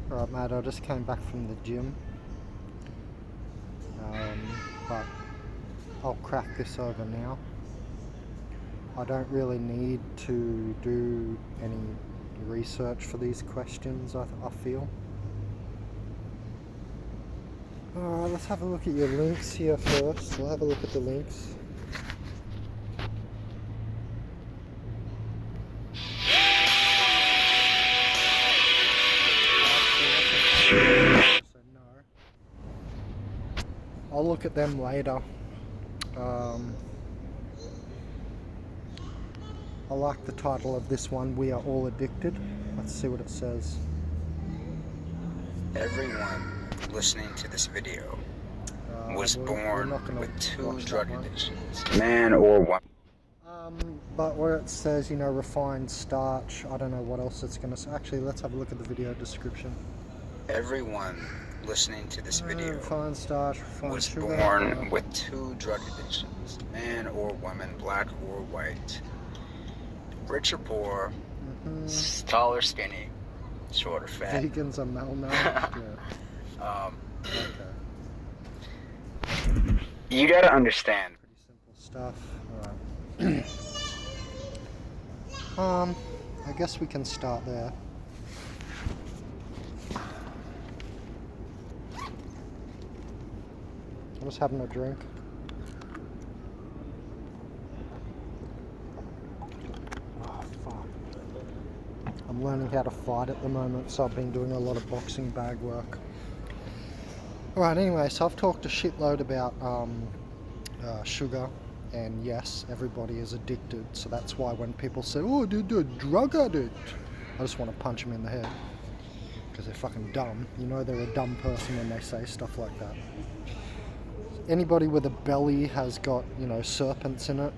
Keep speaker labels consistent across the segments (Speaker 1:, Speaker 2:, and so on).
Speaker 1: Alright mate, I just came back from the gym, but I'll crack this over now. I don't really need to do any research for these questions, I feel. Alright, let's have a look at your links here first. We'll have a look at the links. So no. I'll look at them later. I like the title of this one, We Are All Addicted. Let's see what it says.
Speaker 2: Everyone listening to this video was born with two drug addictions, man or woman.
Speaker 1: But where it says, refined starch, I don't know what else it's going to say. Actually, let's have a look at the video description.
Speaker 2: Everyone listening to this video
Speaker 1: refined starch, refined
Speaker 2: was
Speaker 1: sugar,
Speaker 2: born with two drug addictions, man or woman, black or white, rich or poor, tall or skinny, short or fat.
Speaker 1: Vegans are malnourished. Yeah. Okay.
Speaker 2: You gotta understand.
Speaker 1: Pretty simple stuff. Alright. I guess we can start there. I'm just having a drink. Oh, fuck. I'm learning how to fight at the moment, so I've been doing a lot of boxing bag work. Alright, anyway, so I've talked a shitload about sugar, and yes, everybody is addicted, so that's why when people say, oh dude, you're a drug addict, I just want to punch them in the head, because they're fucking dumb. They're a dumb person when they say stuff like that. Anybody with a belly has got, serpents in it.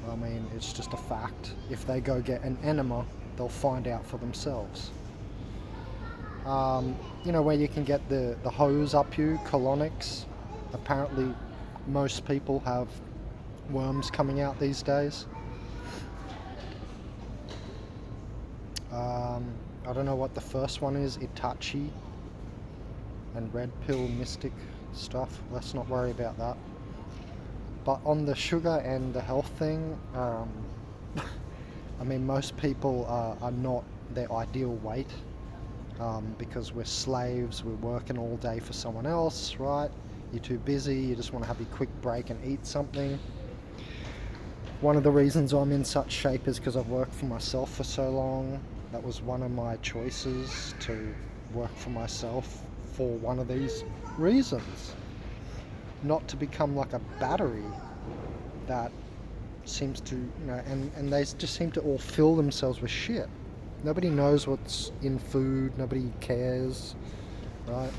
Speaker 1: I mean, it's just a fact. If they go get an enema, they'll find out for themselves. Where you can get the hose up you, colonics. Apparently, most people have worms coming out these days. I don't know what the first one is, Itachi and red pill mystic stuff. Let's not worry about that. But on the sugar and the health thing, I mean, most people are not their ideal weight, because we're slaves, we're working all day for someone else, right? You're too busy, you just want to have a quick break and eat something. One of the reasons I'm in such shape is because I've worked for myself for so long. That was one of my choices, to work for myself for one of these reasons. Not to become like a battery that seems to, and they just seem to all fill themselves with shit. Nobody knows what's in food, nobody cares, right?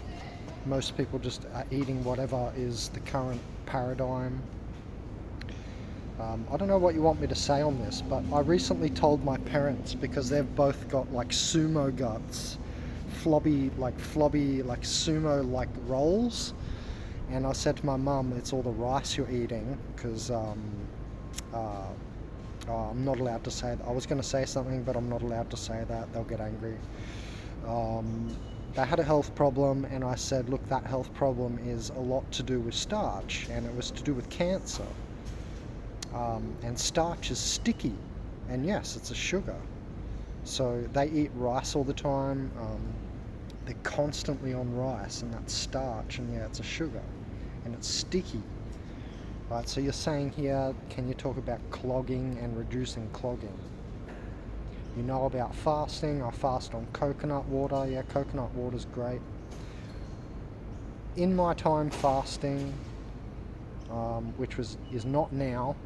Speaker 1: Most people just are eating whatever is the current paradigm. I don't know what you want me to say on this, but I recently told my parents, because they've both got like sumo guts, flobby like sumo like rolls, and I said to my mum, it's all the rice you're eating, because I'm not allowed to say that. I was going to say something, but I'm not allowed to say that, they'll get angry. They had a health problem, and I said, look, that health problem is a lot to do with starch, and it was to do with cancer. And starch is sticky, and yes, it's a sugar. So they eat rice all the time, they're constantly on rice, and that's starch, and yeah, it's a sugar, and it's sticky. Right, so you're saying here, can you talk about clogging and reducing clogging? You know about fasting. I fast on coconut water. Yeah, coconut water's great. In my time fasting, which is not now,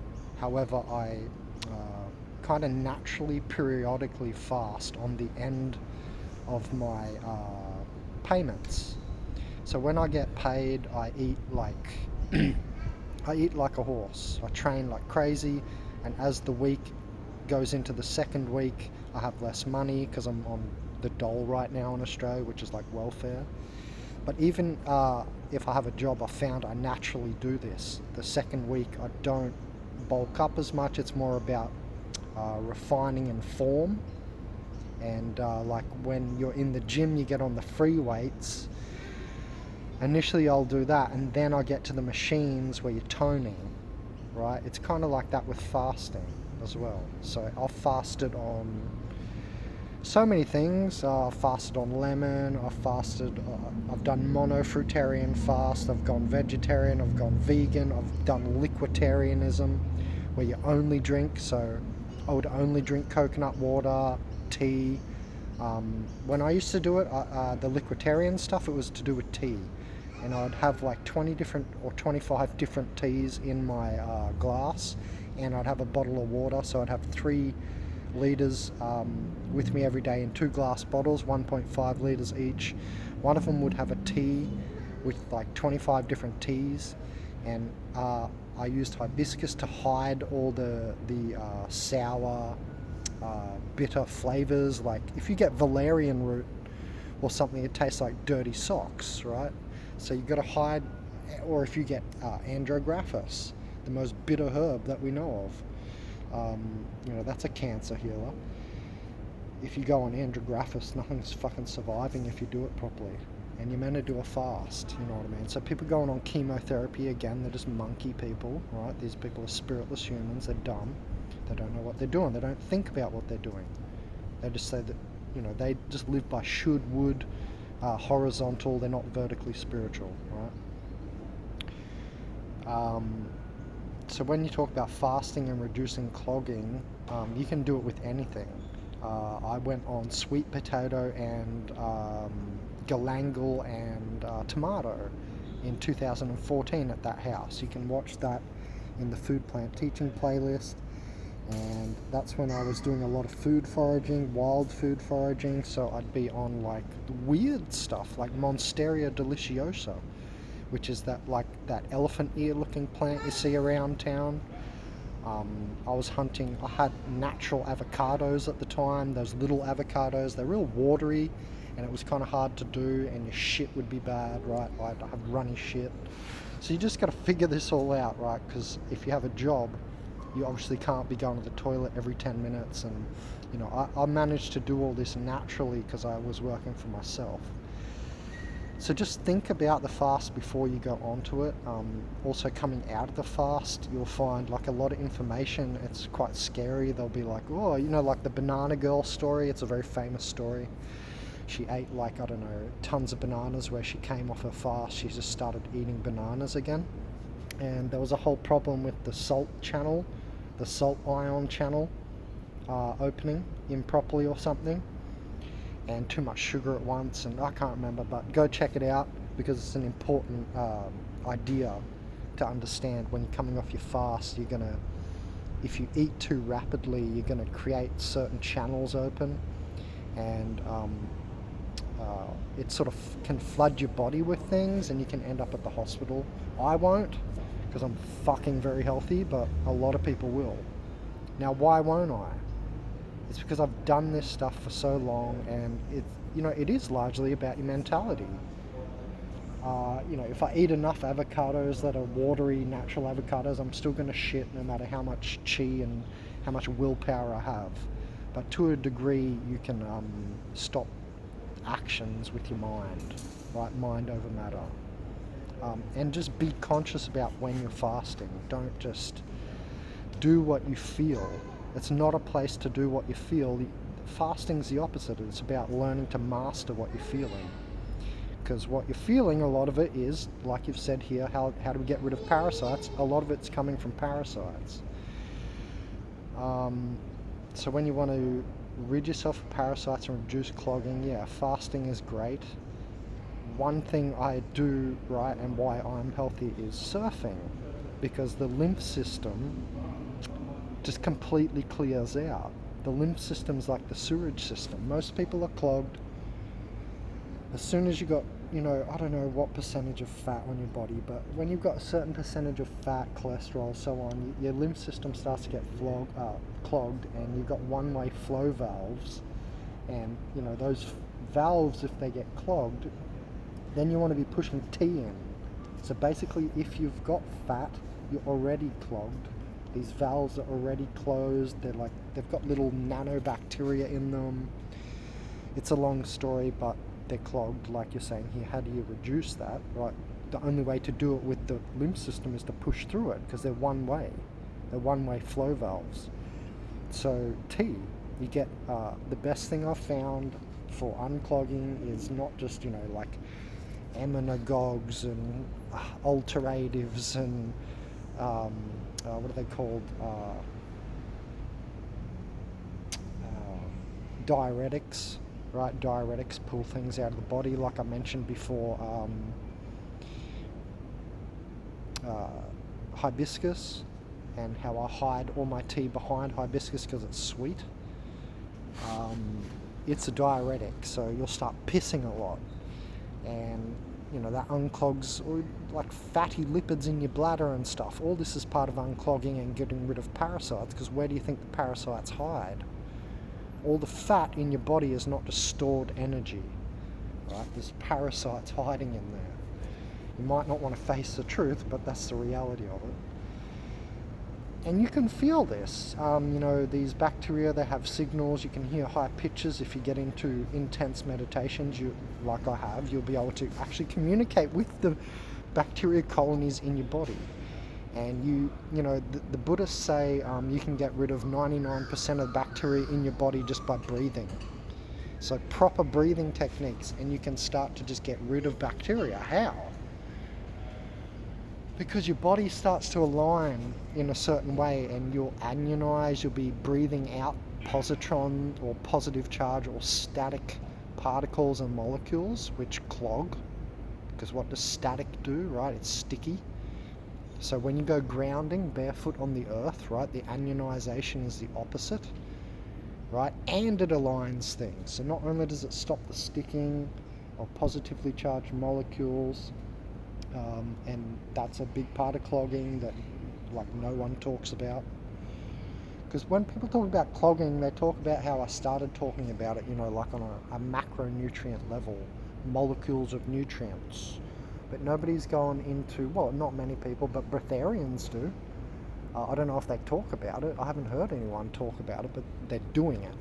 Speaker 1: however, I kind of naturally, periodically fast on the end of my payments. So when I get paid, I eat like I eat like a horse. I train like crazy, and as the week goes into the second week, I have less money because I'm on the dole right now in Australia, which is like welfare. But even if I have a job, I found I naturally do this. The second week, I don't bulk up as much. It's more about refining and form. And like when you're in the gym, you get on the free weights. Initially I'll do that, and then I get to the machines where you're toning, right? It's kind of like that with fasting as well. So I've fasted on so many things. I've fasted on lemon, I've done mono-fruitarian fast, I've gone vegetarian, I've gone vegan, I've done liquitarianism, where you only drink, so I would only drink coconut water, tea. When I used to do it, the liquitarian stuff, it was to do with tea. And I'd have like 20 different or 25 different teas in my glass, and I'd have a bottle of water, so I'd have 3 litres with me every day in 2 glass bottles, 1.5 litres each. One of them would have a tea with like 25 different teas, and I used hibiscus to hide all the sour, bitter flavours. Like if you get valerian root or something, it tastes like dirty socks, right? So you've got to hide. Or if you get andrographis, the most bitter herb that we know of, that's a cancer healer. If you go on andrographis, nothing's fucking surviving if you do it properly. And you're meant to do a fast, you know what I mean? So people going on chemotherapy, again, they're just monkey people, right? These people are spiritless humans, they're dumb. They don't know what they're doing. They don't think about what they're doing. They just say that, they just live by should, would, horizontal. They're not vertically spiritual, right? So when you talk about fasting and reducing clogging, you can do it with anything. I went on sweet potato and galangal and tomato in 2014 at that house. You can watch that in the Food Plant Teaching playlist. And that's when I was doing a lot of food foraging, wild food foraging, so I'd be on like weird stuff like Monstera deliciosa, which is that elephant ear looking plant you see around town. I was hunting, I had natural avocados at the time, those little avocados, they're real watery, and it was kind of hard to do, and your shit would be bad, right? I'd have runny shit. So you just got to figure this all out, right? Because if you have a job, you obviously can't be going to the toilet every 10 minutes, and I managed to do all this naturally because I was working for myself. So just think about the fast before you go onto it. Also coming out of the fast, you'll find like a lot of information. It's quite scary. They'll be like, oh, like the banana girl story. It's a very famous story. She ate tons of bananas where she came off her fast. She just started eating bananas again. And there was a whole problem with the salt channel, the salt ion channel opening improperly or something, and too much sugar at once, and I can't remember, but go check it out because it's an important idea to understand. When you're coming off your fast, if you eat too rapidly, you're gonna create certain channels open, and it sort of can flood your body with things, and you can end up at the hospital. I won't, because I'm fucking very healthy, but a lot of people will. Now, why won't I? It's because I've done this stuff for so long, and it is largely about your mentality. If I eat enough avocados that are watery, natural avocados, I'm still going to shit no matter how much chi and how much willpower I have. But to a degree, you can stop actions with your mind, right? Mind over matter. And just be conscious about when you're fasting. Don't just do what you feel. It's not a place to do what you feel. Fasting's the opposite. It's about learning to master what you're feeling. Because what you're feeling, a lot of it is, like you've said here, how do we get rid of parasites? A lot of it's coming from parasites. So when you want to rid yourself of parasites and reduce clogging, fasting is great. One thing I do, right, and why I'm healthy is surfing, because the lymph system just completely clears out. The lymph system's like the sewage system. Most people are clogged. As soon as you got, I don't know what percentage of fat on your body, but when you've got a certain percentage of fat, cholesterol, so on, your lymph system starts to get clogged, and you've got one-way flow valves, and those valves, if they get clogged, then you want to be pushing tea in. So basically, if you've got fat, you're already clogged. These valves are already closed. They've got little nanobacteria in them. It's a long story, but they're clogged, like you're saying here. How do you reduce that, right? The only way to do it with the lymph system is to push through it, because they're one-way. They're one-way flow valves. So tea, you get the best thing I've found for unclogging is not just, like emmenagogues and alteratives and what are they called? Diuretics, right? Diuretics pull things out of the body, like I mentioned before. Hibiscus, and how I hide all my tea behind hibiscus because it's sweet. It's a diuretic, so you'll start pissing a lot, and that unclogs like fatty lipids in your bladder and stuff. All this is part of unclogging and getting rid of parasites, because where do you think the parasites hide? All the fat in your body is not just stored energy, right? There's parasites hiding in there. You might not want to face the truth, but that's the reality of it. And you can feel this. These bacteria, they have signals. You can hear high pitches. If you get into intense meditations, like I have, you'll be able to actually communicate with the bacteria colonies in your body. And the Buddhists say you can get rid of 99% of bacteria in your body just by breathing. So proper breathing techniques, and you can start to just get rid of bacteria. How? Because your body starts to align in a certain way, and you'll anionize, you'll be breathing out positron or positive charge or static particles and molecules, which clog. Because what does static do, right? It's sticky. So when you go grounding barefoot on the earth, right, the anionization is the opposite, right? And it aligns things. So not only does it stop the sticking of positively charged molecules, and that's a big part of clogging that like no one talks about. Because when people talk about clogging, they talk about how I started talking about it, like on a macronutrient level, molecules of nutrients. But nobody's gone into, well, not many people, but breatharians do. I don't know if they talk about it. I haven't heard anyone talk about it, but they're doing it.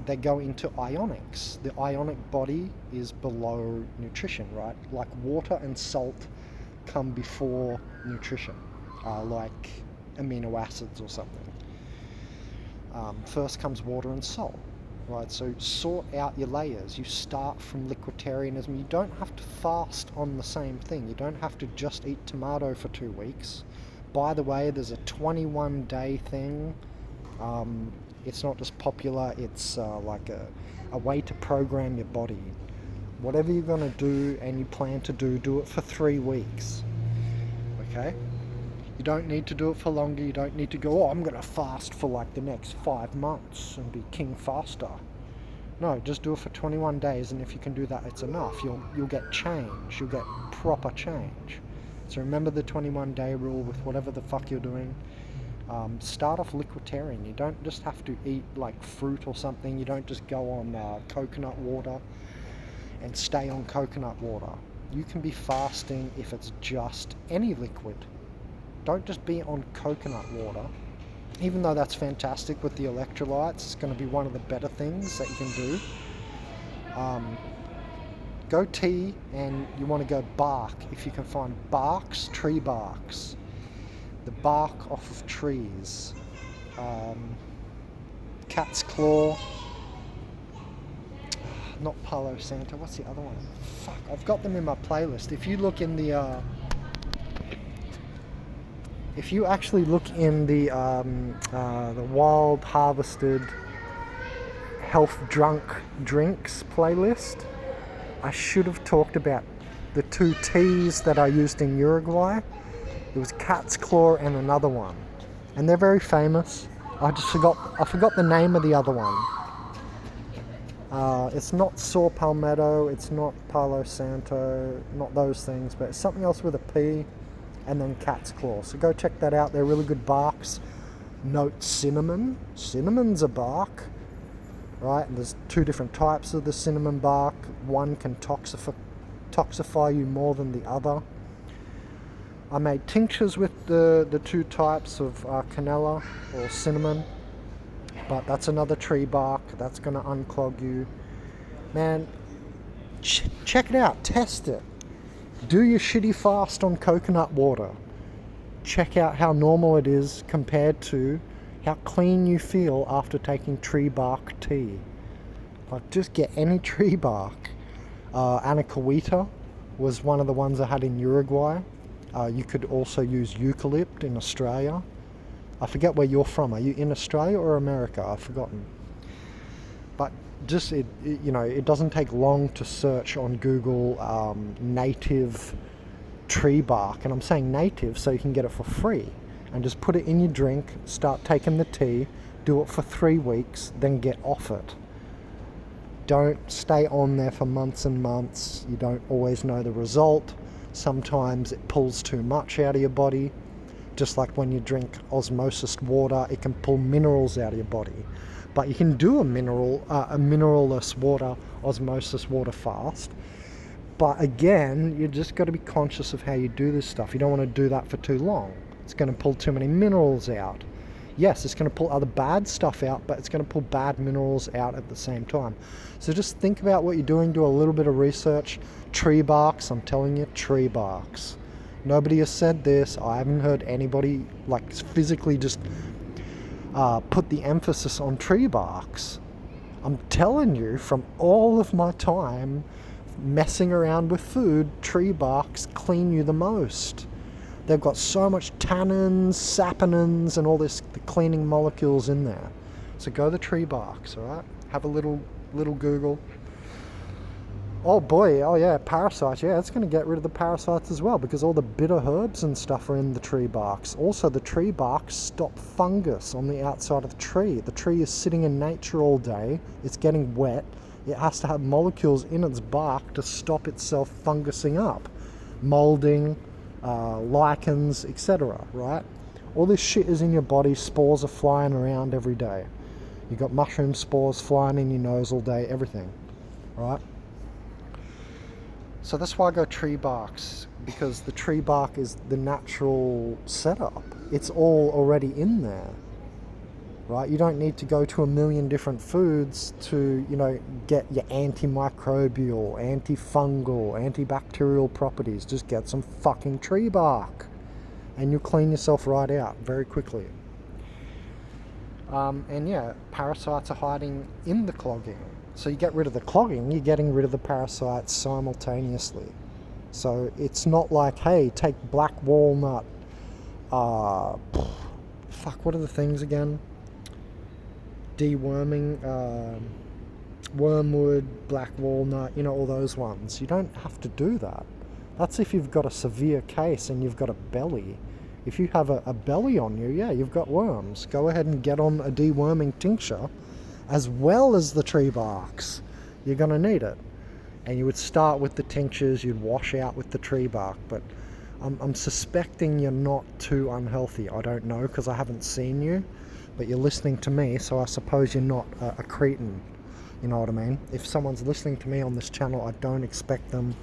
Speaker 1: They go into ionics. The ionic body is below nutrition, right? Like water and salt come before nutrition, like amino acids or something. First comes water and salt. Right, so sort out your layers. You start from liquiditarianism. You don't have to fast on the same thing. You don't have to just eat tomato for 2 weeks. By the way, there's a 21-day thing. It's not just popular, it's like a way to program your body. Whatever you're going to do and you plan to do it for 3 weeks. Okay? You don't need to do it for longer. You don't need to go, I'm going to fast for like the next 5 months and be king faster. No, just do it for 21 days, and if you can do that, it's enough. You'll get change. You'll get proper change. So remember the 21-day rule with whatever the fuck you're doing. Start off liquiditarian. You don't just have to eat like fruit or something. You don't just go on coconut water and stay on coconut water. You can be fasting if it's just any liquid. Don't just be on coconut water, even though that's fantastic with the electrolytes. It's going to be one of the better things that you can do. Go tea, and you want to go bark. If you can find barks, tree barks, the bark off of trees, cat's claw, not Palo Santo, what's the other one? Fuck, I've got them in my playlist. If you look in the if you actually look in the wild harvested health drunk drinks playlist, I should have talked about the 2 teas that I used in Uruguay. It was cat's claw and another one, and they're very famous. I forgot the name of the other one. It's not saw palmetto, it's not Palo Santo, not those things, but it's something else with a P. And then cat's claw. So go check that out. They're really good barks. Note cinnamon. Cinnamon's a bark, right? And there's 2 different types of the cinnamon bark. One can toxify you more than the other. I made tinctures with the 2 types of canela or cinnamon, but that's another tree bark. That's going to unclog you. Man, check it out. Test it. Do your shitty fast on coconut water. Check out how normal it is compared to how clean you feel after taking tree bark tea. Like, just get any tree bark. Anacahuita was one of the ones I had in Uruguay. You could also use eucalypt in Australia. I forget where you're from. Are you in Australia or America? I've forgotten. But just, it doesn't take long to search on Google native tree bark. And I'm saying native so you can get it for free. And just put it in your drink, start taking the tea, do it for 3 weeks, then get off it. Don't stay on there for months and months. You don't always know the result. Sometimes it pulls too much out of your body. Just like when you drink osmosis water, it can pull minerals out of your body. But you can do a mineralless water, osmosis water fast. But again, you just got to be conscious of how you do this stuff. You don't want to do that for too long. It's going to pull too many minerals out. Yes, it's going to pull other bad stuff out, but it's going to pull bad minerals out at the same time. So just think about what you're doing, do a little bit of research. Tree barks, I'm telling you, tree barks. Nobody has said this. I haven't heard anybody like physically just put the emphasis on tree barks. I'm telling you, from all of my time messing around with food, tree barks clean you the most. They've got so much tannins, saponins, and all this, the cleaning molecules in there. So go the tree barks, all right? Have a little Google. Oh boy, oh yeah, parasites. Yeah, it's going to get rid of the parasites as well because all the bitter herbs and stuff are in the tree barks. Also, the tree barks stop fungus on the outside of the tree. The tree is sitting in nature all day. It's getting wet. It has to have molecules in its bark to stop itself fungusing up. Molding, lichens, etc. Right? All this shit is in your body. Spores are flying around every day. You've got mushroom spores flying in your nose all day, everything. Right? So that's why I go tree barks, because the tree bark is the natural setup. It's all already in there. Right? You don't need to go to a million different foods to, get your antimicrobial, antifungal, antibacterial properties. Just get some fucking tree bark and you'll clean yourself right out very quickly. And yeah, parasites are hiding in the clogging. So you get rid of the clogging, you're getting rid of the parasites simultaneously. So it's not like, hey, take black walnut, what are the things again? Deworming, wormwood, black walnut, all those ones. You don't have to do that. That's if you've got a severe case and you've got a belly. If you have a belly on you, yeah, you've got worms. Go ahead and get on a deworming tincture as well as the tree barks. You're going to need it. And you would start with the tinctures, you'd wash out with the tree bark. But I'm suspecting you're not too unhealthy. I don't know because I haven't seen you. But you're listening to me, so I suppose you're not a cretin. You know what I mean? If someone's listening to me on this channel, I don't expect them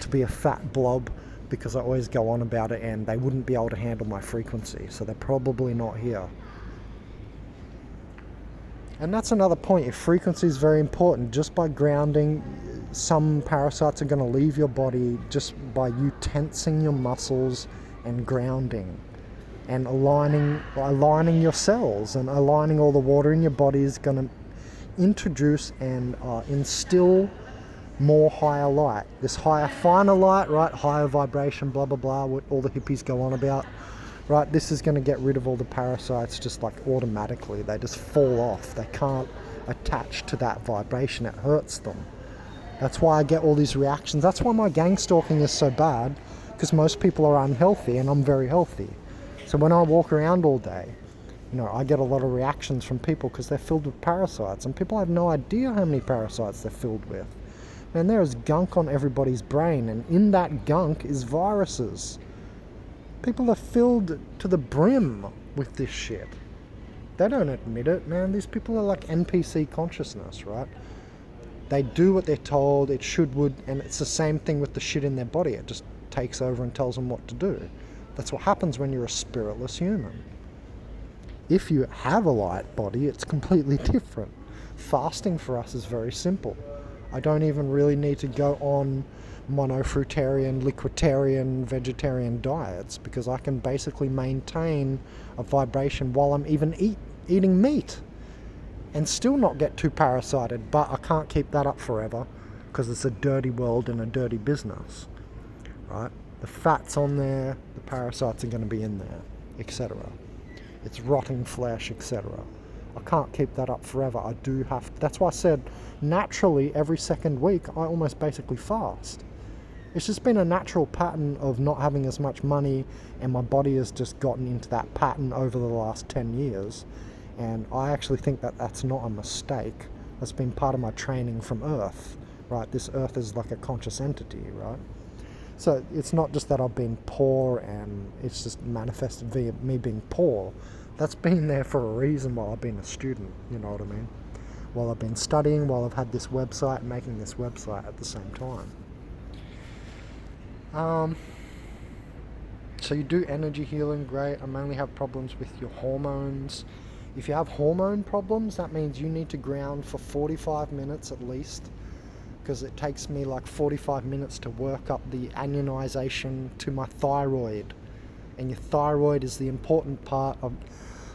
Speaker 1: to be a fat blob because I always go on about it and they wouldn't be able to handle my frequency. So they're probably not here. And that's another point. Your frequency is very important. Just by grounding, some parasites are going to leave your body just by you tensing your muscles and grounding. And aligning your cells and aligning all the water in your body is going to introduce and instill more higher light. This higher, finer light, right? Higher vibration, blah, blah, blah, what all the hippies go on about. Right? This is going to get rid of all the parasites just like automatically. They just fall off. They can't attach to that vibration. It hurts them. That's why I get all these reactions. That's why my gang stalking is so bad, because most people are unhealthy and I'm very healthy. So when I walk around all day, I get a lot of reactions from people because they're filled with parasites, and people have no idea how many parasites they're filled with. Man, there is gunk on everybody's brain, and in that gunk is viruses. People are filled to the brim with this shit. They don't admit it, man. These people are like NPC consciousness, right? They do what they're told, it should, would, and it's the same thing with the shit in their body. It just takes over and tells them what to do. That's what happens when you're a spiritless human. If you have a light body, it's completely different. Fasting for us is very simple. I don't even really need to go on monofruitarian, liquiditarian, vegetarian diets, because I can basically maintain a vibration while I'm even eating meat and still not get too parasited. But I can't keep that up forever because it's a dirty world and a dirty business, right? The fat's on there, the parasites are going to be in there, etc. It's rotting flesh, etc. I can't keep that up forever. I do have to. That's why I said naturally every second week I almost basically fast. It's just been a natural pattern of not having as much money, and my body has just gotten into that pattern over the last 10 years. And I actually think that that's not a mistake. That's been part of my training from Earth, right? This Earth is like a conscious entity, right? So it's not just that I've been poor and it's just manifested via me being poor. That's been there for a reason while I've been a student, you know what I mean? While I've been studying, while I've had this website and making this website at the same time. So you do energy healing, great. I mainly have problems with your hormones. If you have hormone problems, that means you need to ground for 45 minutes at least, because it takes me like 45 minutes to work up the ionization to my thyroid. And your thyroid is the important part of...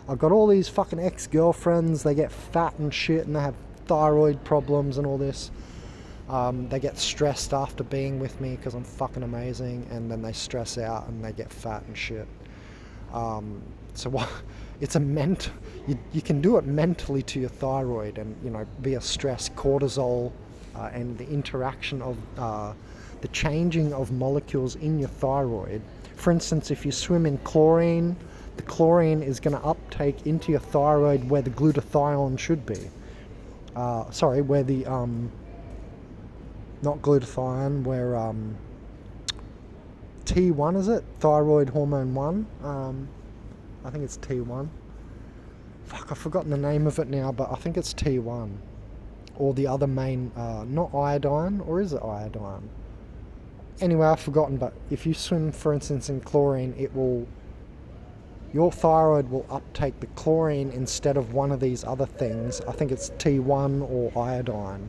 Speaker 1: I've got all these fucking ex-girlfriends, they get fat and shit and they have thyroid problems and all this. They get stressed after being with me because I'm fucking amazing, and then they stress out and they get fat and shit. So what? It's a you can do it mentally to your thyroid, and via stress, cortisol, and the interaction of the changing of molecules in your thyroid. For instance, if you swim in chlorine, the chlorine is going to uptake into your thyroid where the glutathione should be. Where the not glutathione, where T1 is it? Thyroid hormone 1. I think it's T1. Fuck, I've forgotten the name of it now, but I think it's T1. Or the other main, not iodine, or is it iodine? Anyway, I've forgotten, but if you swim, for instance, in chlorine, your thyroid will uptake the chlorine instead of one of these other things. I think it's T1 or iodine.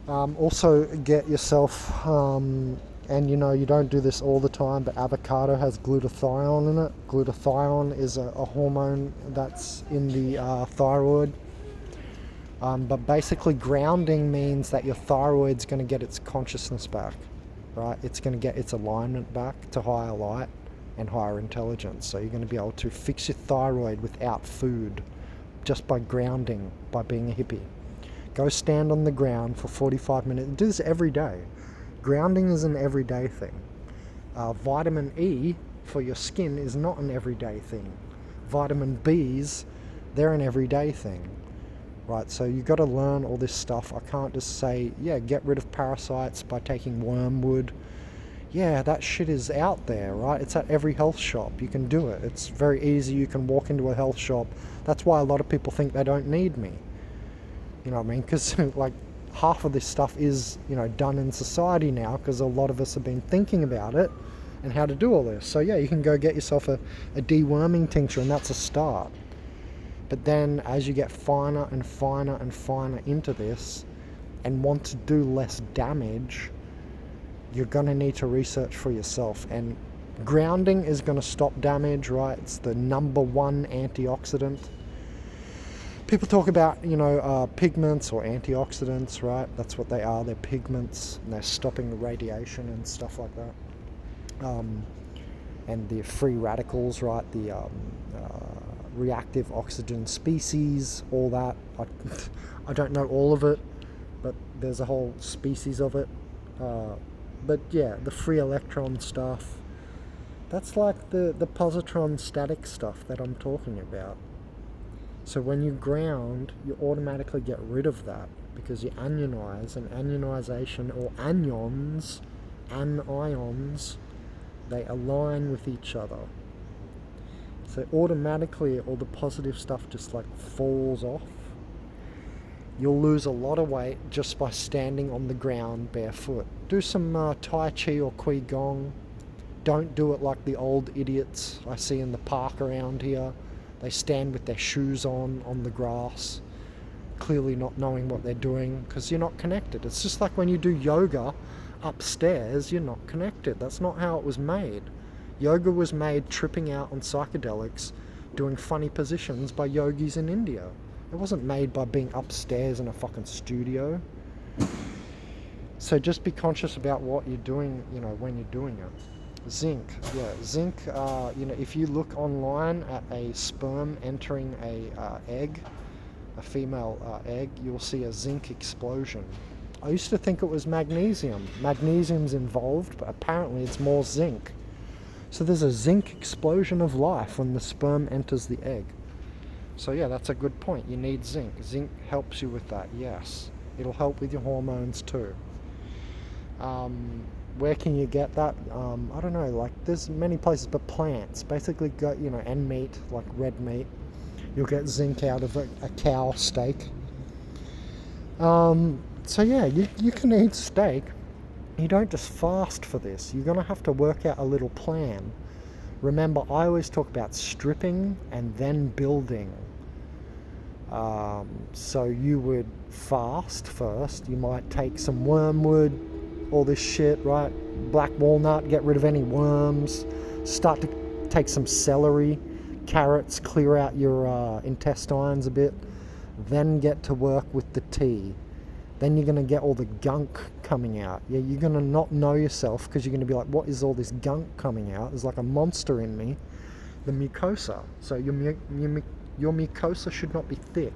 Speaker 1: Also get yourself, and you don't do this all the time, but avocado has glutathione in it. Glutathione is a hormone that's in the thyroid. But basically grounding means that your thyroid's going to get its consciousness back, right? It's going to get its alignment back to higher light and higher intelligence. So you're going to be able to fix your thyroid without food, just by grounding, by being a hippie. Go stand on the ground for 45 minutes. Do this every day. Grounding is an everyday thing. Vitamin E for your skin is not an everyday thing. Vitamin B's, they're an everyday thing. Right, so you got to learn all this stuff. I can't just say, get rid of parasites by taking wormwood. Yeah, that shit is out there, right? It's at every health shop. You can do it. It's very easy. You can walk into a health shop. That's why a lot of people think they don't need me. You know what I mean? Because like half of this stuff is, done in society now, because a lot of us have been thinking about it and how to do all this. So yeah, you can go get yourself a deworming tincture, and that's a start. But then as you get finer and finer and finer into this and want to do less damage, you're going to need to research for yourself. And grounding is going to stop damage, right? It's the number one antioxidant. People talk about, pigments or antioxidants, right? That's what they are. They're pigments, and they're stopping the radiation and stuff like that. And the free radicals, right? The reactive oxygen species, all that. I don't know all of it, but there's a whole species of it. But yeah, the free electron stuff, that's like the positron static stuff that I'm talking about. So when you ground, you automatically get rid of that because you anionize, and anionization, or anions, they align with each other. So automatically all the positive stuff just like falls off. You'll lose a lot of weight just by standing on the ground barefoot. Do some Tai Chi or Qigong. Don't do it like the old idiots I see in the park around here. They stand with their shoes on the grass. clearly not knowing what they're doing because you're not connected. It's just like when you do yoga upstairs, you're not connected. That's not how it was made. Yoga was made tripping out on psychedelics, doing funny positions by yogis in India. It wasn't made by being upstairs in a fucking studio. So just be conscious about what you're doing, you know, when you're doing it. Zinc, yeah, zinc, you know, if you look online at a sperm entering a female egg, you'll see a zinc explosion. I used to think it was magnesium. Magnesium's involved, but apparently it's more zinc. So there's a zinc explosion of life when the sperm enters the egg. So yeah, that's a good point. You need zinc. Zinc helps you with that, yes. It'll help with your hormones too. Where can you get that? I don't know, like there's many places, but plants. Basically got, you know, and meat, like red meat. You'll get zinc out of a cow steak. So yeah, you can eat steak. You don't just fast for this. You're going to have to work out a little plan. Remember, I always talk about stripping and then building. So you would fast first. You might take some wormwood, all this shit, right? Black walnut, get rid of any worms. Start to take some celery, carrots, clear out your intestines a bit. Then get to work with the tea. Then you're going to get all the gunk coming out. Yeah, you're going to not know yourself because you're going to be like, what is all this gunk coming out? There's like a monster in me. The mucosa. So your mucosa should not be thick.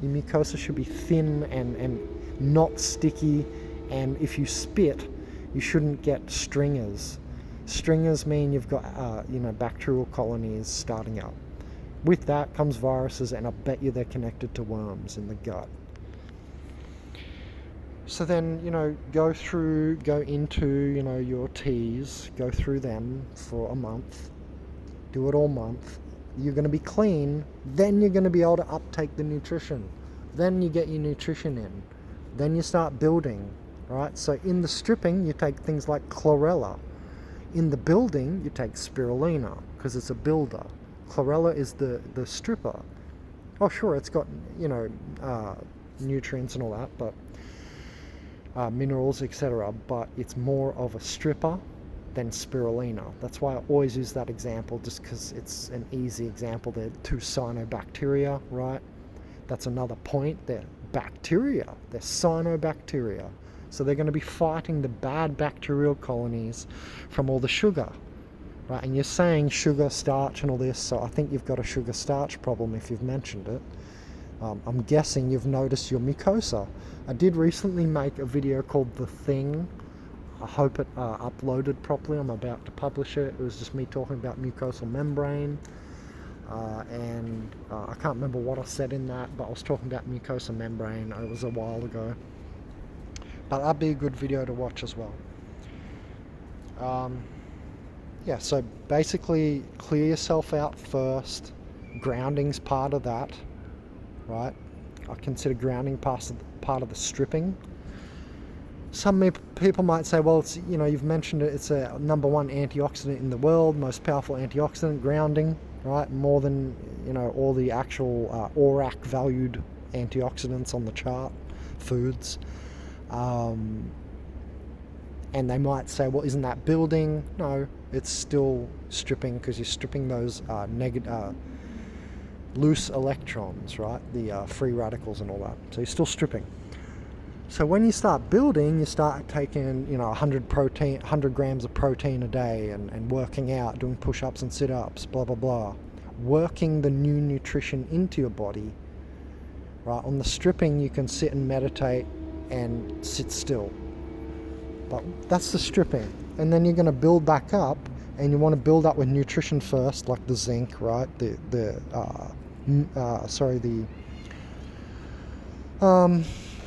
Speaker 1: Your mucosa should be thin and not sticky. And if you spit, you shouldn't get stringers. Stringers mean you've got, you know, bacterial colonies starting up. With that comes viruses, and I bet you they're connected to worms in the gut. So then, you know, go into, you know, your teas, go through them for a month, do it all month. You're going to be clean, then you're going to be able to uptake the nutrition. Then you get your nutrition in. Then you start building, right? So in the stripping, you take things like chlorella. In the building, you take spirulina, because it's a builder. Chlorella is the stripper. Oh, sure, it's got, you know, nutrients and all that, but minerals, etc., but it's more of a stripper than spirulina. That's why I always use that example, just because it's an easy example. They're two cyanobacteria, right? That's another point. They're bacteria. They're cyanobacteria. So they're going to be fighting the bad bacterial colonies from all the sugar, right? And you're saying sugar, starch, and all this, so I think you've got a sugar starch problem if you've mentioned it. I'm guessing you've noticed your mucosa. I did recently make a video called The Thing. I hope it uploaded properly. I'm about to publish it. It was just me talking about mucosal membrane. And I can't remember what I said in that, but I was talking about mucosal membrane. It was a while ago. But that'd be a good video to watch as well. Yeah, so basically clear yourself out first. Grounding's part of that. Right, I consider grounding part of the stripping. Some people might say, well, it's, you know, you've mentioned it, it's a #1 antioxidant in the world, most powerful antioxidant, grounding, right? More than, you know, all the actual ORAC valued antioxidants on the chart, foods. And they might say, well, isn't that building? No, it's still stripping, because you're stripping those loose electrons, right? The free radicals and all that. So you're still stripping. So when you start building, you start taking, you know, 100 grams of protein a day and working out, doing push-ups and sit-ups, blah, blah, blah. Working the new nutrition into your body, right? On the stripping, you can sit and meditate and sit still. But that's the stripping. And then you're going to build back up, and you want to build up with nutrition first, like the zinc, right? The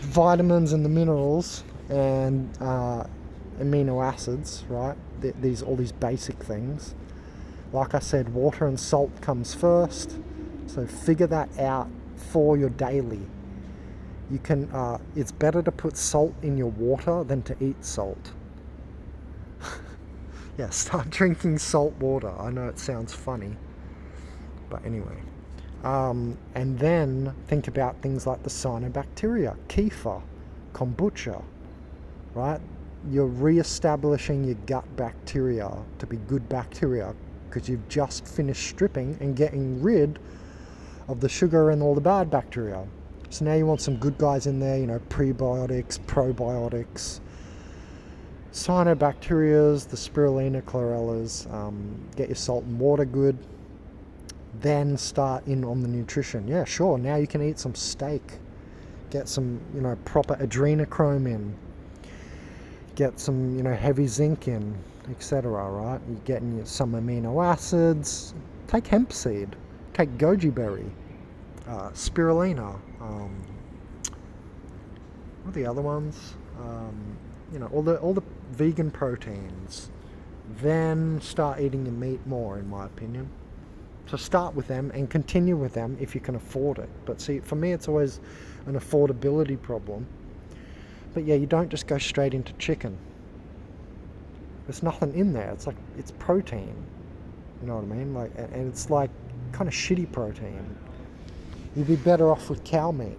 Speaker 1: vitamins and the minerals and amino acids, right? All these basic things. Like I said, water and salt comes first. So figure that out for your daily. You can. It's better to put salt in your water than to eat salt. Yeah, start drinking salt water. I know it sounds funny, but anyway. And then think about things like the cyanobacteria, kefir, kombucha, right? You're re-establishing your gut bacteria to be good bacteria because you've just finished stripping and getting rid of the sugar and all the bad bacteria. So now you want some good guys in there, prebiotics, probiotics, cyanobacterias, the spirulina, chlorellas. Get your salt and water good. Then start in on the nutrition. Yeah, sure, now you can eat some steak. Get some, proper adrenochrome in. Get some, heavy zinc in, etc., right? You're getting some amino acids. Take hemp seed. Take goji berry. Spirulina. What are the other ones? All the vegan proteins. Then start eating your meat more, in my opinion. So start with them and continue with them if you can afford it. But see, for me, it's always an affordability problem. But yeah, you don't just go straight into chicken. There's nothing in there. It's protein. You know what I mean? And it's like kind of shitty protein. You'd be better off with cow meat,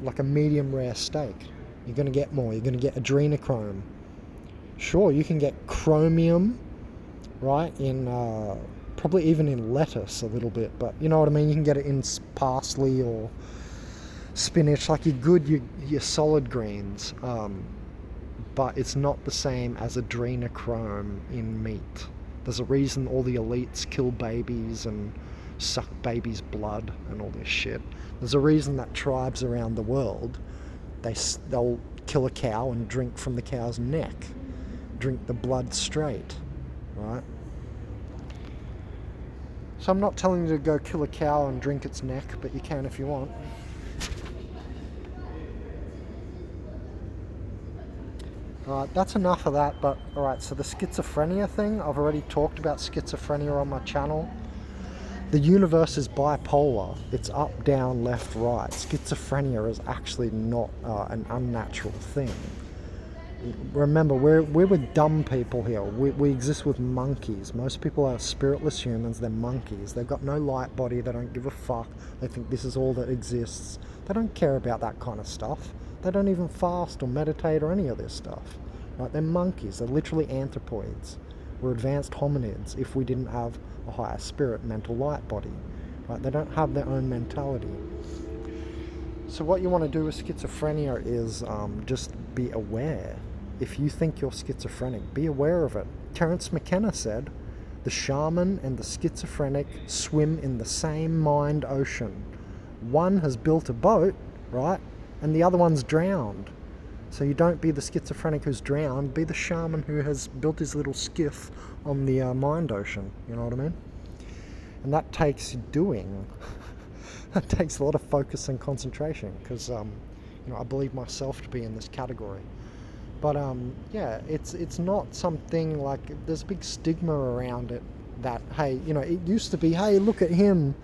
Speaker 1: like a medium rare steak. You're going to get more. You're going to get adrenochrome. Sure, you can get chromium, right, in probably even in lettuce a little bit, but you know what I mean? You can get it in parsley or spinach, like your solid greens, but it's not the same as adrenochrome in meat. There's a reason all the elites kill babies and suck babies' blood and all this shit. There's a reason that tribes around the world, they'll kill a cow and drink from the cow's neck, drink the blood straight, right? So I'm not telling you to go kill a cow and drink its neck, but you can if you want. Alright, that's enough of that, but alright, so the schizophrenia thing, I've already talked about schizophrenia on my channel. The universe is bipolar. It's up, down, left, right. Schizophrenia is actually not an unnatural thing. Remember, we're with dumb people here. We exist with monkeys. Most people are spiritless humans. They're monkeys. They've got no light body. They don't give a fuck. They think this is all that exists. They don't care about that kind of stuff. They don't even fast or meditate or any of this stuff. Right? They're monkeys. They're literally anthropoids. We're advanced hominids if we didn't have a higher spirit, mental light body. Right? They don't have their own mentality. So what you want to do with schizophrenia is just be aware. If you think you're schizophrenic, be aware of it. Terence McKenna said, the shaman and the schizophrenic swim in the same mind ocean. One has built a boat, right, and the other one's drowned. So you don't be the schizophrenic who's drowned, be the shaman who has built his little skiff on the mind ocean, you know what I mean? And that takes doing. That takes a lot of focus and concentration, because I believe myself to be in this category. But yeah, it's not something like, there's a big stigma around it that, hey, it used to be, hey, look at him,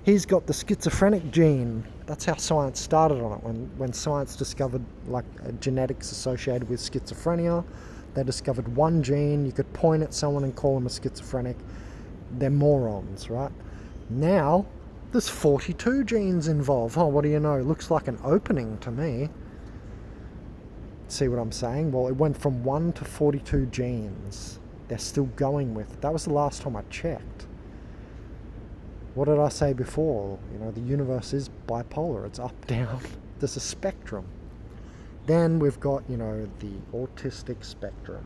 Speaker 1: he's got the schizophrenic gene. That's how science started on it. When science discovered genetics associated with schizophrenia, they discovered one gene. You could point at someone and call them a schizophrenic. They're morons, right? Now there's 42 genes involved. Oh, what do you know? Looks like an opening to me. See what I'm saying? Well, it went from 1 to 42 genes. They're still going with it. That was the last time I checked. What did I say before? The universe is bipolar. It's up, down. There's a spectrum. Then we've got, the autistic spectrum.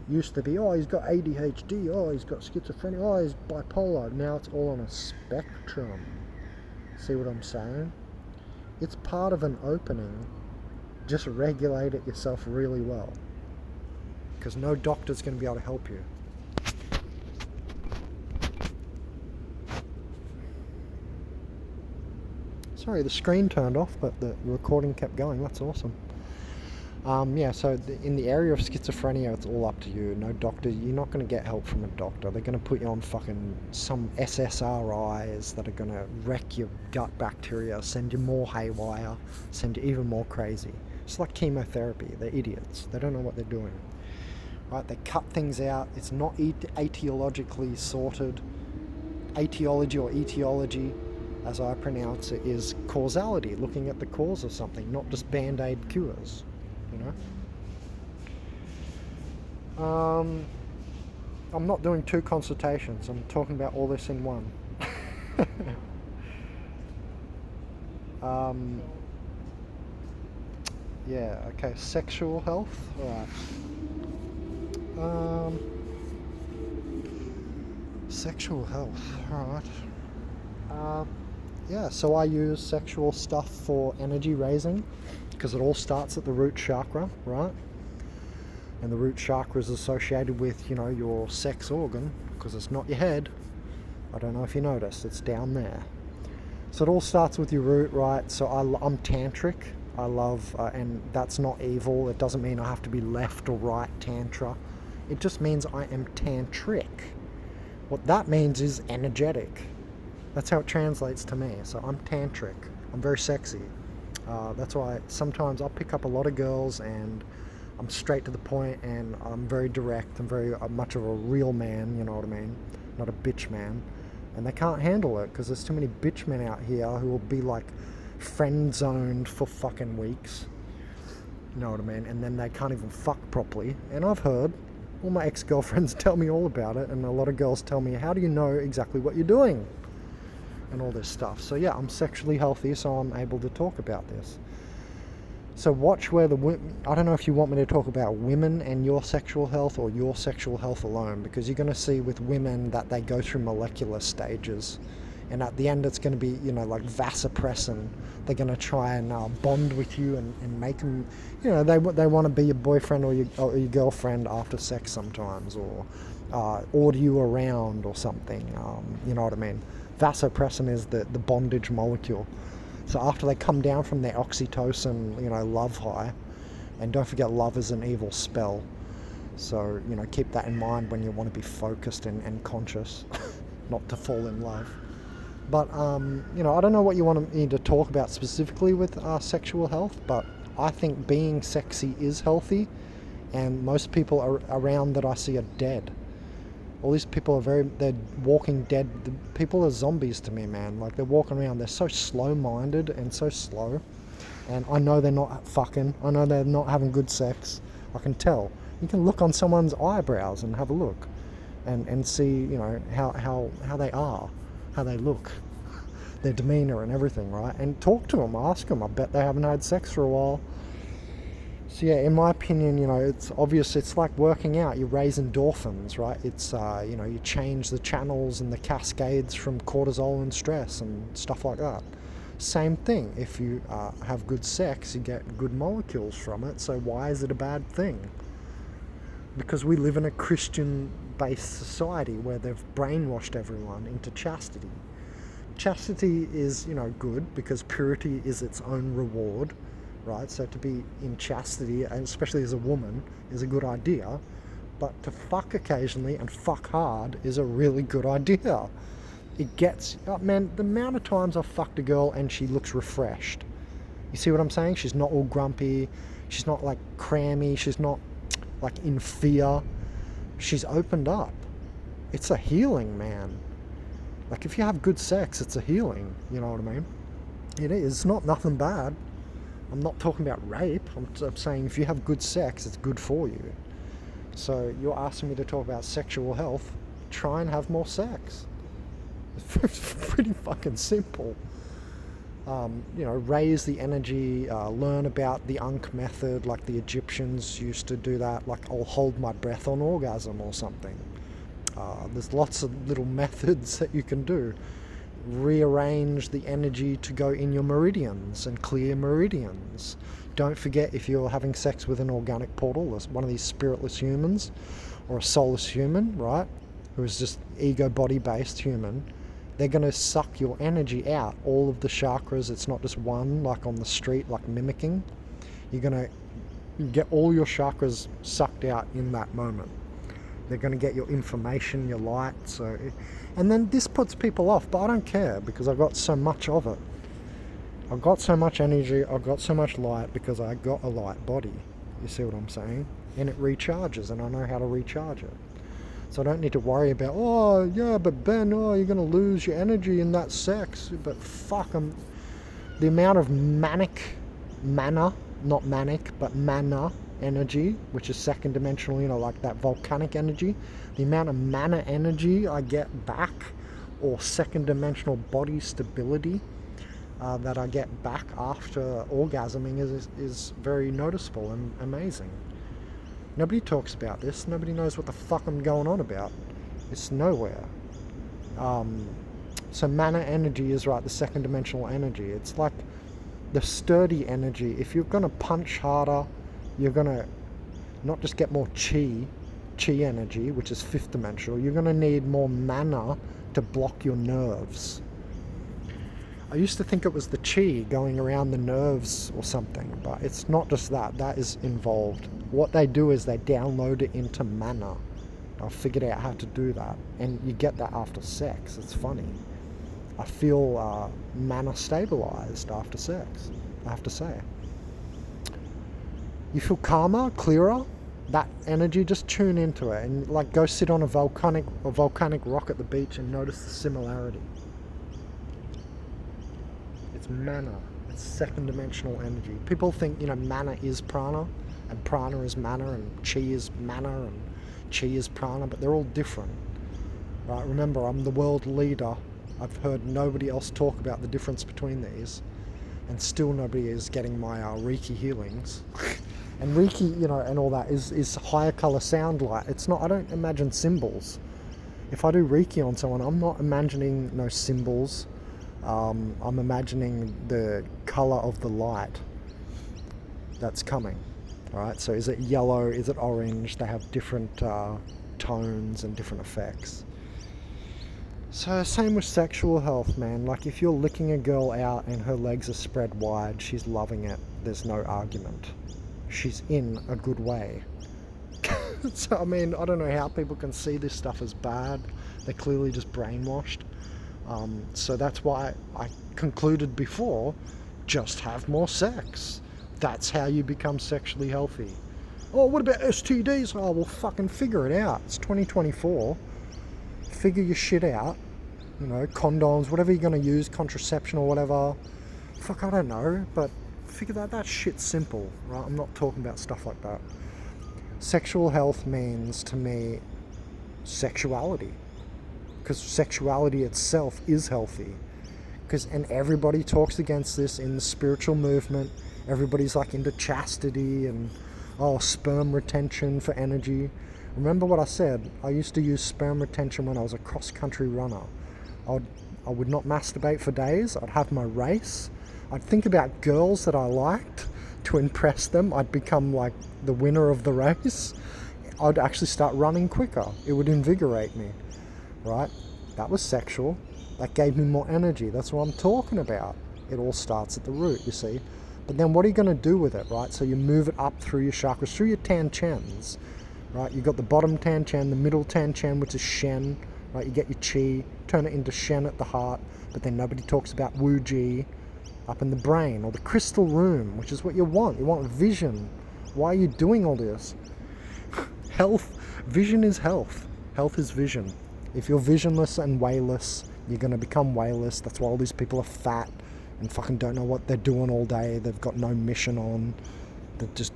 Speaker 1: Used to be, oh, he's got ADHD, oh, he's got schizophrenia, oh, he's bipolar. Now it's all on a spectrum. See what I'm saying? It's part of an opening. Just regulate it yourself really well, because no doctor's going to be able to help you. Sorry, the screen turned off, but the recording kept going. That's awesome. Yeah, so in the area of schizophrenia, it's all up to you. No doctor. You're not going to get help from a doctor. They're going to put you on fucking some SSRIs that are going to wreck your gut bacteria, send you more haywire, send you even more crazy. It's like chemotherapy. They're idiots. They don't know what they're doing. Right? They cut things out. It's not etiologically sorted. Etiology or etiology. as I pronounce it, is causality, looking at the cause of something, not just band-aid cures, you know. I'm not doing 2 consultations, I'm talking about all this in one. Yeah, okay, sexual health, alright. Sexual health, alright. Yeah, so I use sexual stuff for energy raising, because it all starts at the root chakra, right? And the root chakra is associated with, you know, your sex organ, because it's not your head. I don't know if you noticed, it's down there. So it all starts with your root, right? So I'm tantric. I love, and that's not evil. It doesn't mean I have to be left or right tantra. It just means I am tantric. What that means is energetic. That's how it translates to me. So I'm tantric. I'm very sexy. That's why sometimes I'll pick up a lot of girls and I'm straight to the point and I'm very direct. I'm very much of a real man, you know what I mean? Not a bitch man. And they can't handle it because there's too many bitch men out here who will be like friend zoned for fucking weeks. You know what I mean? And then they can't even fuck properly. And I've heard all my ex-girlfriends tell me all about it, and a lot of girls tell me, how do you know exactly what you're doing? And all this stuff. So yeah, I'm sexually healthy, so I'm able to talk about this. So watch where I don't know if you want me to talk about women and your sexual health or your sexual health alone, because you're going to see with women that they go through molecular stages. And at the end it's going to be, you know, like vasopressin. They're going to try and bond with you and make them, you know, they want to be your boyfriend or your girlfriend after sex sometimes, or order you around or something, you know what I mean? Vasopressin is the bondage molecule. So after they come down from their oxytocin, you know, love high, and don't forget love is an evil spell. So, you know, keep that in mind when you want to be focused and conscious, not to fall in love. But, you know, I don't know what you want me to talk about specifically with sexual health, but I think being sexy is healthy, and most people around that I see are dead. All these people they're walking dead. The people are zombies to me, man. Like, they're walking around, they're so slow-minded and so slow. And I know they're not fucking. I know they're not having good sex. I can tell. You can look on someone's eyebrows and have a look. And see, you know, how they are. How they look. Their demeanour and everything, right? And talk to them, ask them. I bet they haven't had sex for a while. So yeah, in my opinion, you know, it's obvious. It's like working out. You raise endorphins, right? It's, you know, you change the channels and the cascades from cortisol and stress and stuff like that. Same thing. If you have good sex, you get good molecules from it. So why is it a bad thing? Because we live in a Christian-based society where they've brainwashed everyone into chastity. Chastity is, you know, good because purity is its own reward. Right, so to be in chastity, and especially as a woman, is a good idea, but to fuck occasionally and fuck hard is a really good idea. It gets, man, the amount of times I've fucked a girl and she looks refreshed. You see what I'm saying? She's not all grumpy, she's not like crammy, she's not like in fear. She's opened up. It's a healing, man. Like, if you have good sex, it's a healing, you know what I mean? It is, it's not nothing bad. I'm not talking about rape. I'm saying if you have good sex, it's good for you. So you're asking me to talk about sexual health. Try and have more sex. It's pretty fucking simple. You know, raise the energy, learn about the Ankh method, like the Egyptians used to do that, like I'll hold my breath on orgasm or something. There's lots of little methods that you can do. Rearrange the energy to go in your meridians and clear meridians. Don't forget, if you're having sex with an organic portal, one of these spiritless humans or a soulless human, right, who is just ego body based human, they're going to suck your energy out, all of the chakras. It's not just one like on the street, like mimicking. You're going to get all your chakras sucked out in that moment. They're going to get your information, your light. And then this puts people off, but I don't care because I've got so much of it. I've got so much energy, I've got so much light because I got a light body. You see what I'm saying? And it recharges, and I know how to recharge it. So I don't need to worry about, oh yeah, but Ben, oh, you're gonna lose your energy in that sex. But fuck, the amount of mana, not manic, but mana energy, which is second dimensional, like that volcanic energy, the amount of mana energy I get back, or second dimensional body stability that I get back after orgasming is very noticeable and amazing. Nobody talks about this. Nobody knows what the fuck I'm going on about. It's nowhere. So mana energy is right, the second dimensional energy. It's like the sturdy energy. If you're going to punch harder, you're going to not just get more chi energy, which is fifth dimensional, you're going to need more mana to block your nerves. I used to think it was the chi going around the nerves or something, but it's not just that. That is involved. What they do is they download it into mana. I figured out how to do that, and you get that after sex. It's funny. I feel mana stabilized after sex, I have to say. You feel calmer, clearer. That energy, just tune into it, and like go sit on a volcanic rock at the beach and notice the similarity. It's mana. It's second dimensional energy. People think, mana is prana, and prana is mana, and chi is mana, and chi is prana, but they're all different. Right? Remember, I'm the world leader. I've heard nobody else talk about the difference between these, and still nobody is getting my Reiki healings. And Reiki, and all that is higher color sound light. It's not. I don't imagine symbols. If I do Reiki on someone, I'm not imagining no symbols. I'm imagining the color of the light that's coming. All right. So is it yellow? Is it orange? They have different tones and different effects. So same with sexual health, man. Like if you're licking a girl out and her legs are spread wide, she's loving it. There's no argument. She's in a good way. So I mean, I don't know how people can see this stuff as bad. They're clearly just brainwashed. So that's why I concluded before, just have more sex. That's how you become sexually healthy. Oh, what about STDs? Oh, well, fucking figure it out. It's 2024. Figure your shit out. Condoms, whatever you're going to use, contraception or whatever. Fuck, I don't know, but figure that shit's simple, right? I'm not talking about stuff like that. Sexual health means, to me, sexuality. Because sexuality itself is healthy. And everybody talks against this in the spiritual movement. Everybody's like into chastity and sperm retention for energy. Remember what I said? I used to use sperm retention when I was a cross-country runner. I would not masturbate for days. I'd have my race. I'd think about girls that I liked to impress them. I'd become like the winner of the race. I'd actually start running quicker. It would invigorate me, right? That was sexual. That gave me more energy. That's what I'm talking about. It all starts at the root, you see. But then what are you going to do with it, right? So you move it up through your chakras, through your tan chans, right? You've got the bottom tan chan, the middle tan chan, which is shen, right? You get your chi, turn it into shen at the heart, but then nobody talks about wu ji up in the brain, or the crystal room, which is what you want. You want vision. Why are you doing all this? Health. Vision is health. Health is vision. If you're visionless and wayless, you're going to become wayless. That's why all these people are fat and fucking don't know what they're doing all day. They've got no mission on. They're just,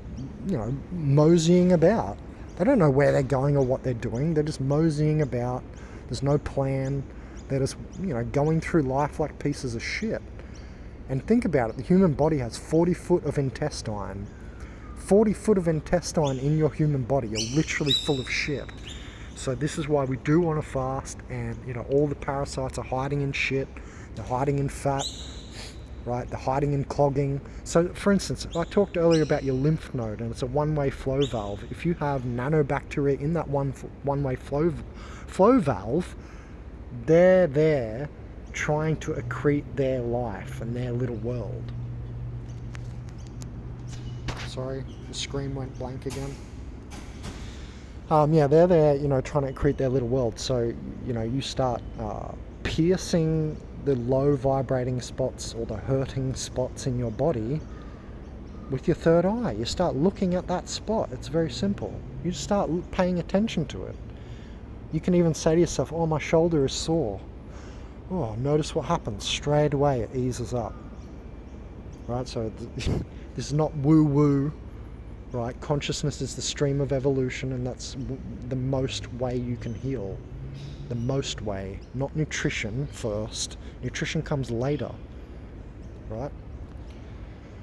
Speaker 1: moseying about. They don't know where they're going or what they're doing. They're just moseying about. There's no plan. They're just, going through life like pieces of shit. And think about it. The human body has 40 foot of intestine. 40 foot of intestine in your human body. You're literally full of shit. So this is why we do want to fast, and all the parasites are hiding in shit. They're hiding in fat, right? They're hiding in clogging. So for instance, I talked earlier about your lymph node, and it's a one-way flow valve. If you have nanobacteria in that one-way flow valve, they're there trying to accrete their life and their little world. Sorry, the screen went blank again. They're there, trying to create their little world. So, you start piercing the low vibrating spots or the hurting spots in your body with your third eye. You start looking at that spot. It's very simple. You just start paying attention to it. You can even say to yourself, oh, my shoulder is sore. Oh, notice what happens. Straight away it eases up. Right, so this is not woo-woo. Right, consciousness is the stream of evolution, and that's the most way you can heal. The most way, not nutrition first. Nutrition comes later. Right?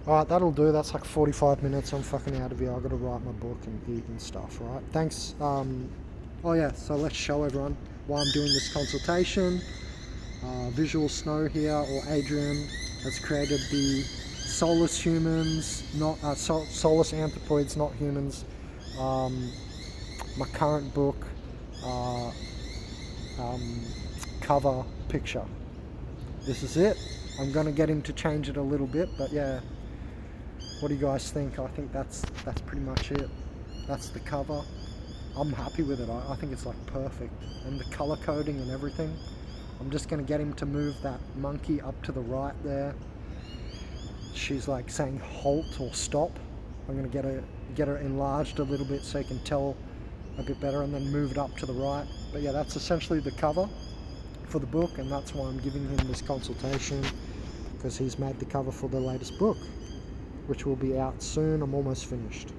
Speaker 1: Alright, that'll do. That's like 45 minutes. I'm fucking out of here. I've got to write my book and eat and stuff, right? Thanks. Oh yeah, so let's show everyone why I'm doing this consultation. Visual Snow here, or Adrian, has created the soulless humans, not soulless anthropoids, not humans. My current book cover picture. This is it. I'm gonna get him to change it a little bit, but yeah. What do you guys think? I think that's pretty much it. That's the cover. I'm happy with it. I think it's like perfect, and the color coding and everything. I'm just gonna get him to move that monkey up to the right there. She's like saying halt or stop. I'm gonna get her enlarged a little bit so you can tell a bit better, and then move it up to the right. But yeah, that's essentially the cover for the book, and that's why I'm giving him this consultation, because he's made the cover for the latest book, which will be out soon. I'm almost finished.